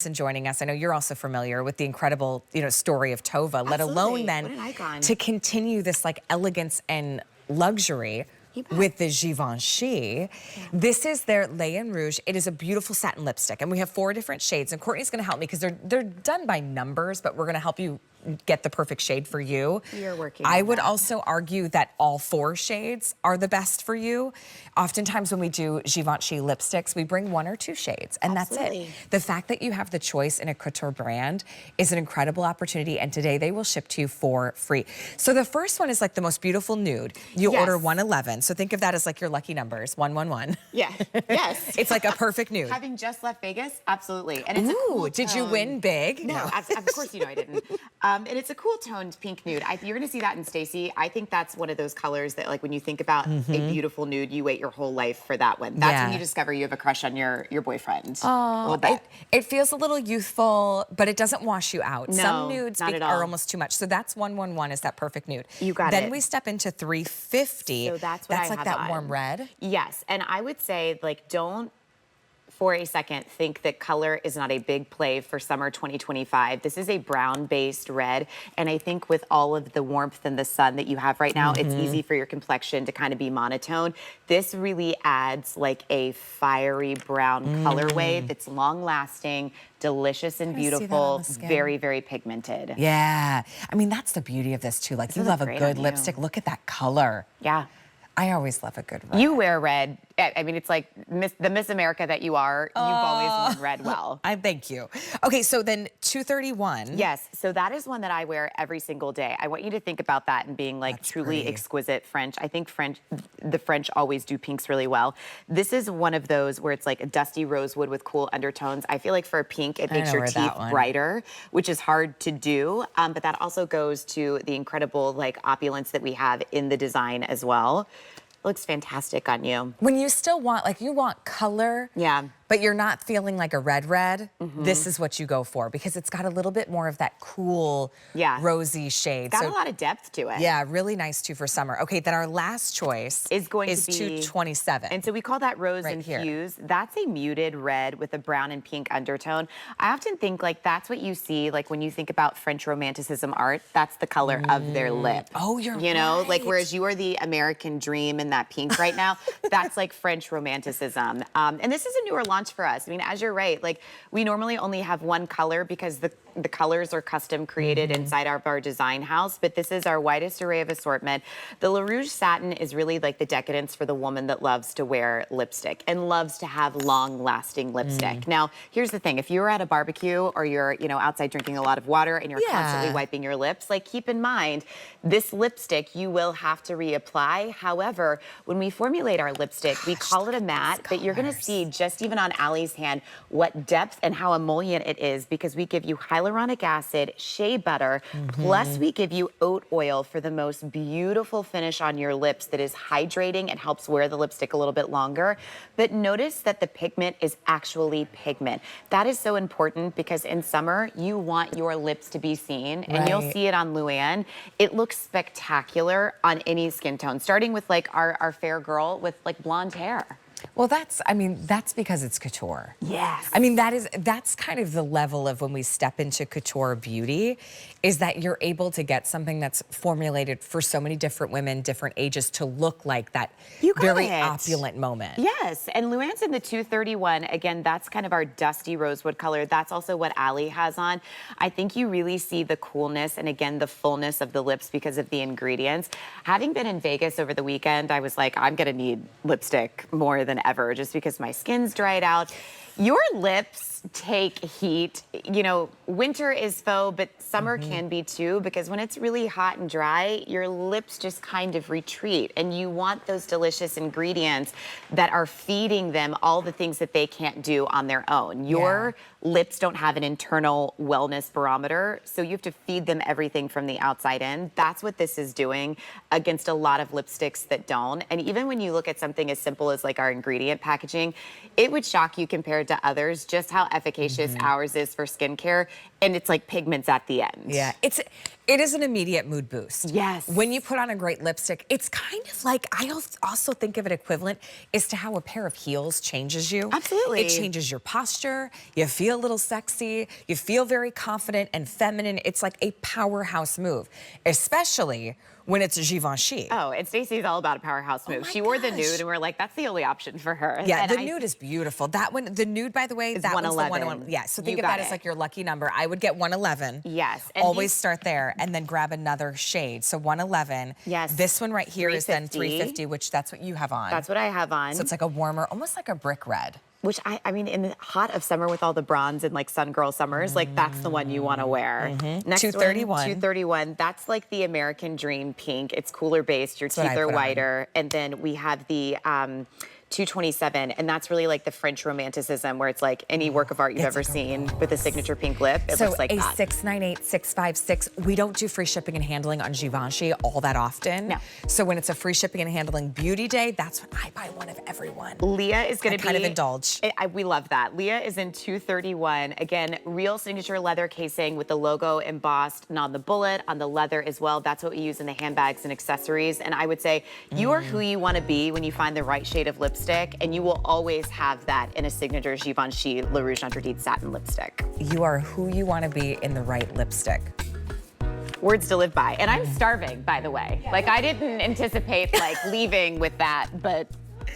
And joining us. I know you're also familiar with the incredible, story of Tova, let alone then what an icon. to continue this like elegance and luxury with the Givenchy. This is their Le Rouge. It is a beautiful satin lipstick, and we have 4 different shades. And Courtney's going to help me because they're done by numbers, but we're going to help you get the perfect shade for you. You're working I on would that. also argue that all 4 shades are the best for you. Oftentimes when we do Givenchy lipsticks, we bring 1 or 2 shades, and that's it. The fact that you have the choice in a couture brand is an incredible opportunity, and today they will ship to you for free. So the first one is like the most beautiful nude. You order 111, so think of that as like your lucky numbers, 111. Yeah, yes. It's like a perfect nude. Having just left Vegas, absolutely. And it's a cool did you tone. win big? No, of course you know I didn't. And it's a cool toned pink nude. You're going to see that in Stacy. I think that's one of those colors that, like, when you think about a beautiful nude, you wait your whole life for that one. That's when you discover you have a crush on your boyfriend. Oh, it feels a little youthful, but it doesn't wash you out. No, some nudes not at all. are almost too much. So that's 111 is that perfect nude. You got it. Then we step into 350. So that's what I like have that on. warm red. Yes, and I would say, like, don't for a second think that color is not a big play for summer 2025. This is a brown-based red, and I think with all of the warmth and the sun that you have right now, it's easy for your complexion to kind of be monotone. This really adds like a fiery brown colorway that's long-lasting, delicious and beautiful, very, very pigmented. Yeah. I mean, that's the beauty of this too. Like, you love a good lipstick. Look at that color. Yeah. I always love a good red. You wear red. I mean, it's like the Miss America that you are. You've always worn red well. I thank you. Okay, so then 231. Yes, so that is one that I wear every single day. I want you to think about that and being like truly exquisite French. I think the French always do pinks really well. This is one of those where it's like a dusty rosewood with cool undertones. I feel like for a pink, it makes your teeth brighter, which is hard to do. But that also goes to the incredible like opulence that we have in the design as well. Looks fantastic on you. When you still want, like, you want color, but you're not feeling like a red, this is what you go for because it's got a little bit more of that cool, rosy shade. It's got a lot of depth to it. Yeah, really nice too for summer. Okay, then our last choice is going to be 227. And so we call that Rose Infused. That's a muted red with a brown and pink undertone. I often think like that's what you see like when you think about French romanticism art. That's the color of their lip. Oh, you're right. You know, like whereas you are the American dream in that pink right now, that's like French romanticism. And this is a newer launch for us. I mean, as you're right, like we normally only have one color because the colors are custom created inside of our design house, but this is our widest array of assortment. The Le Rouge Satin is really like the decadence for the woman that loves to wear lipstick and loves to have long-lasting lipstick. Now, here's the thing. If you're at a barbecue or you're, outside drinking a lot of water and you're constantly wiping your lips, like keep in mind, this lipstick you will have to reapply. However, when we formulate our lipstick, we call it a matte, but you're gonna see just even on Allie's hand what depth and how emollient it is because we give you hyaluronic acid, shea butter, plus we give you oat oil for the most beautiful finish on your lips that is hydrating and helps wear the lipstick a little bit longer. But notice that the pigment is actually pigment. That is so important because in summer, you want your lips to be seen and you'll see it on Luann. It looks spectacular on any skin tone, starting with like our fair girl with like blonde hair. Well, that's because it's couture. Yes. I mean, that's kind of the level of when we step into couture beauty, is that you're able to get something that's formulated for so many different women, different ages, to look like that very opulent moment. Yes, and Luann's in the 231. Again, that's kind of our dusty rosewood color. That's also what Allie has on. I think you really see the coolness and again, the fullness of the lips because of the ingredients. Having been in Vegas over the weekend, I was like, I'm gonna need lipstick more than ever just because my skin's dried out. Your lips take heat. Winter is faux, but summer can be too, because when it's really hot and dry, your lips just kind of retreat, and you want those delicious ingredients that are feeding them all the things that they can't do on their own. Your lips don't have an internal wellness barometer, so you have to feed them everything from the outside in. That's what this is doing against a lot of lipsticks that don't. And even when you look at something as simple as like our ingredient packaging, it would shock you compared to others just how efficacious ours is for skincare. And it's like pigments at the end. Yeah, it is an immediate mood boost. Yes. When you put on a great lipstick, it's kind of like, I also think of it equivalent as to how a pair of heels changes you. Absolutely. It changes your posture. You feel feel a little sexy, you feel very confident and feminine. It's like a powerhouse move, especially when it's Givenchy. Oh, and Stacey's all about a powerhouse move. She wore the nude, and we're like, that's the only option for her. Yeah, and the nude is beautiful. That one, the nude, by the way, that one's the 111. Yeah, so think of that as like your lucky number. I would get 111. Yes. And always start there, and then grab another shade. So 111. Yes. This one right here is then 350, which that's what you have on. That's what I have on. So it's like a warmer, almost like a brick red. Which I mean, in the hot of summer with all the bronze and like sun girl summers, like that's the one you want to wear. Next 231. one, 231. That's like the American Dream pink. It's cooler based. Your teeth are whiter. And then we have the 227, and that's really like the French romanticism where it's like any work of art you've ever seen with a signature pink lip. It looks like that. So A698656, we don't do free shipping and handling on Givenchy all that often. No. So when it's a free shipping and handling beauty day, that's when I buy one of every one. Leah is going to be kind of indulge. We love that. Leah is in 231. Again, real signature leather casing with the logo embossed and on the bullet, on the leather as well. That's what we use in the handbags and accessories. And I would say you are who you want to be when you find the right shade of lipstick, and you will always have that in a signature Givenchy Le Rouge Interdit Satin lipstick. You are who you want to be in the right lipstick. Words to live by. And I'm starving, by the way. Yeah. Like, I didn't anticipate like leaving with that, but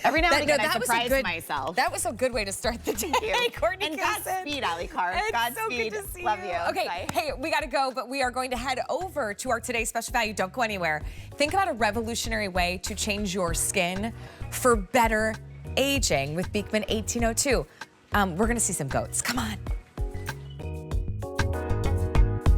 every now and again I surprise myself. That was a good way to start the day. Hey, Courtney and Casson. Godspeed, Ali Carr. Godspeed. Good to see Love you. you. Okay, bye. hey, we gotta go, but we are going to head over to our today's special value. Don't go anywhere. Think about a revolutionary way to change your skin for better aging with Beekman 1802. We're gonna see some goats. Come on.